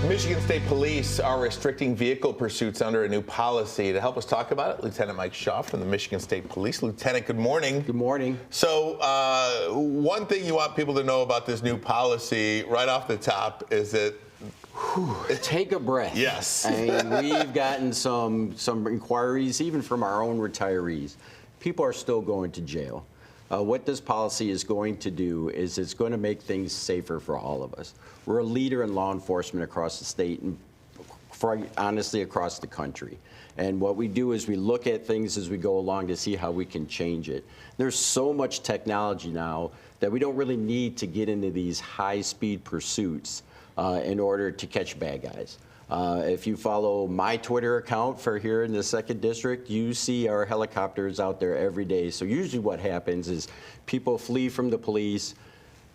Michigan State Police are restricting vehicle pursuits under a new policy. To help us talk about it, Lieutenant Mike Shaw from the Michigan State Police. Lieutenant, good morning. Good morning. So one thing you want people to know about this new policy right off the top is that take a breath. Yes. I mean, we've gotten some inquiries, even from our own retirees. People are still going to jail. What this policy is going to do is it's going to make things safer for all of us. We're a leader in law enforcement across the state and, honestly, across the country. And what we do is we look at things as we go along to see how we can change it. There's so much technology now that we don't really need to get into these high-speed pursuits in order to catch bad guys. If you follow my Twitter account for here in the 2nd District, you see our helicopters out there every day. So usually what happens is people flee from the police.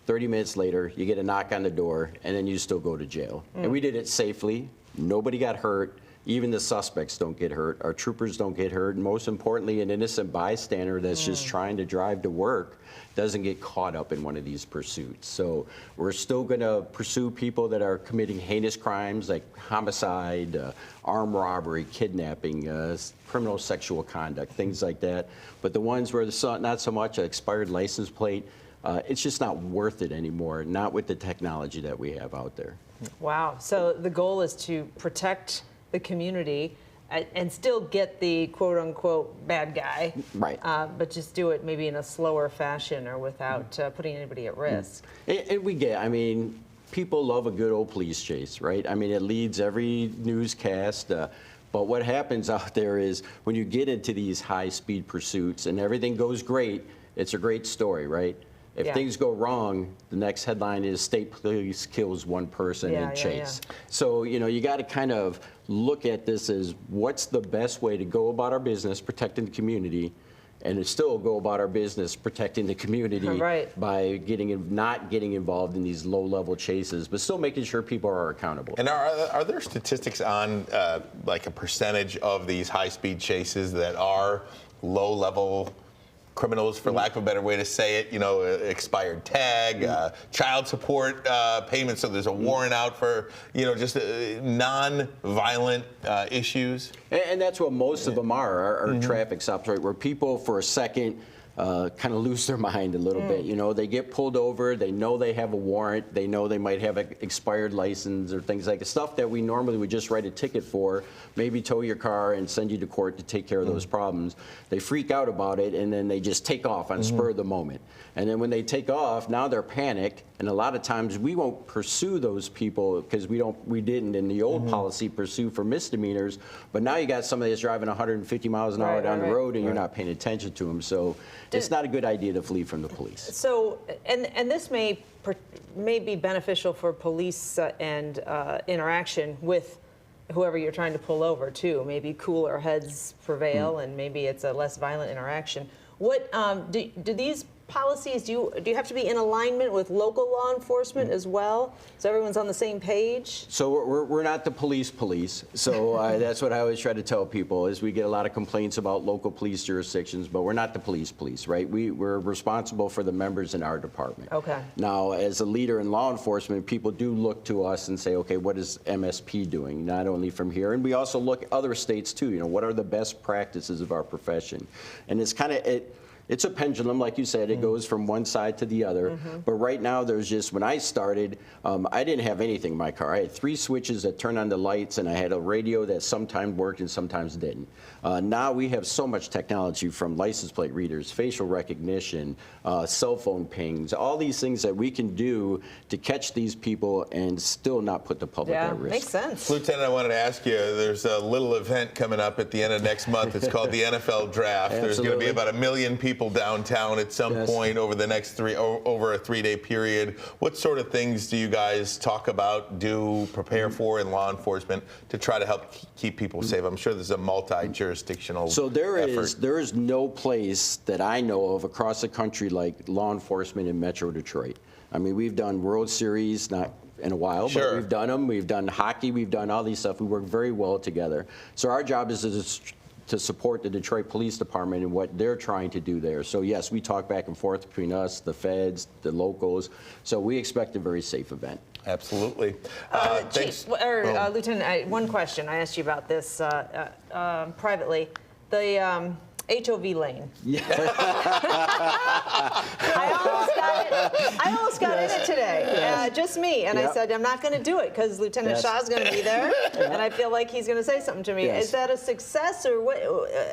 30 minutes later, you get a knock on the door, and then you still go to jail. And we did it safely. Nobody got hurt. Even the suspects don't get hurt. Our troopers don't get hurt. And most importantly, an innocent bystander that's just trying to drive to work doesn't get caught up in one of these pursuits. So we're still going to pursue people that are committing heinous crimes like homicide, armed robbery, kidnapping, criminal sexual conduct, things like that. But the ones where there's not so much an expired license plate, it's just not worth it anymore, not with the technology that we have out there. Wow. So the goal is to protect the community and still get the quote-unquote bad guy, right? But just do it maybe in a slower fashion or without putting anybody at risk. And we get, I mean, people love a good old police chase, right? I mean, it leads every newscast. But what happens out there is when you get into these high-speed pursuits and everything goes great, it's a great story, right? If things go wrong, the next headline is State Police kills one person in chase. So, you know, you got to kind of look at this as what's the best way to go about our business protecting the community, and still go about our business protecting the community by not getting involved in these low-level chases, but still making sure people are accountable. And are there statistics on like a percentage of these high-speed chases that are low-level criminals, for lack of a better way to say it, you know, expired tag, child support payments, so there's a warrant out for, you know, just non-violent issues? And that's what most of them are traffic stops, right, where people for a second kind of lose their mind a little bit. You know, they get pulled over, they know they have a warrant, they know they might have an expired license or things like that, stuff that we normally would just write a ticket for, maybe tow your car and send you to court to take care of those problems. They freak out about it, and then they just take off on spur of the moment. And then when they take off, now they're panicked, and a lot of times we won't pursue those people because we didn't in the old policy pursue for misdemeanors, but now you got somebody that's driving 150 miles an hour down the road and you're not paying attention to them. So it's not a good idea to flee from the police. So, and this may be beneficial for police and interaction with whoever you're trying to pull over too. Maybe cooler heads prevail, and maybe it's a less violent interaction. What do these policies, do you have to be in alignment with local law enforcement as well, so everyone's on the same page? So we're not the police. So that's what I always try to tell people is we get a lot of complaints about local police jurisdictions, but we're not the police, right? We're responsible for the members in our department. Okay. Now, as a leader in law enforcement, people do look to us and say, okay, what is MSP doing? Not only from here, and we also look at other states too. You know, what are the best practices of our profession? And it's kind of it's a pendulum, like you said. It goes from one side to the other. But right now, there's just, when I started, I didn't have anything in my car. I had 3 switches that turned on the lights, and I had a radio that sometimes worked and sometimes didn't. Now we have so much technology, from license plate readers, facial recognition, cell phone pings, all these things that we can do to catch these people and still not put the public at risk. Makes sense. Lieutenant, I wanted to ask you, there's a little event coming up at the end of next month. It's called the NFL Draft. There's going to be about 1 million people downtown at some point over the next over a 3-day period. What sort of things do you guys talk about, prepare for in law enforcement to try to help keep people safe? I'm sure there's a multi-jurisdictional So there effort. is no place that I know of across the country like law enforcement in Metro Detroit. I mean, we've done World Series, not in a while, but we've done them. We've done hockey. We've done all these stuff. We work very well together. So our job is to support the Detroit Police Department and what they're trying to do there. So yes, we talk back and forth between us, the feds, the locals. So we expect a very safe event. Absolutely. Thanks. Chief, Lieutenant, one question. I asked you about this privately. The HOV lane. Yeah. I almost got in it today, just me, and I said I'm not going to do it because Lieutenant Shah's going to be there, and I feel like he's going to say something to me. Yes. Is that a success, or what?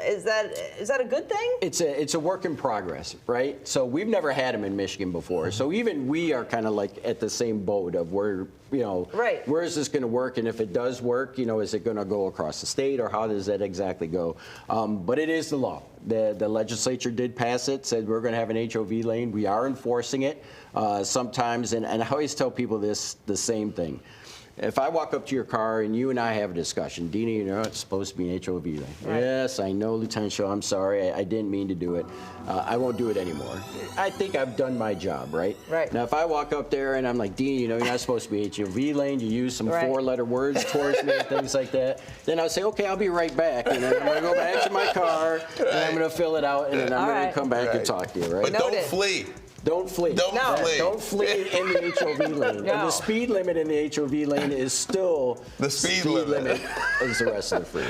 Is that a good thing? It's a work in progress, right? So we've never had them in Michigan before. So even we are kind of like at the same boat of where, Right. where is this going to work? And if it does work, is it going to go across the state, or how does that exactly go? But it is the law. The legislature did pass it, said we're going to have an HOV lane. We are enforcing it sometimes, and I always tell people the same thing. If I walk up to your car and you and I have a discussion, Deanie, it's supposed to be an HOV lane. Right. Yes, I know, Lieutenant Shaw, I'm sorry. I didn't mean to do it. I won't do it anymore. I think I've done my job, right? Right. Now, if I walk up there and I'm like, Deanie, you're not supposed to be HOV lane. You use some Right. four-letter words towards me and things like that. Then I'll say, okay, I'll be right back. And then I'm going to go back to my car, and I'm going to fill it out, and then I'm going to come back and talk to you, right? But don't Noted. flee. Don't flee. Don't flee. Don't flee in the HOV lane. And No. the speed limit in the HOV lane is still The speed limit. as the rest of the freeway.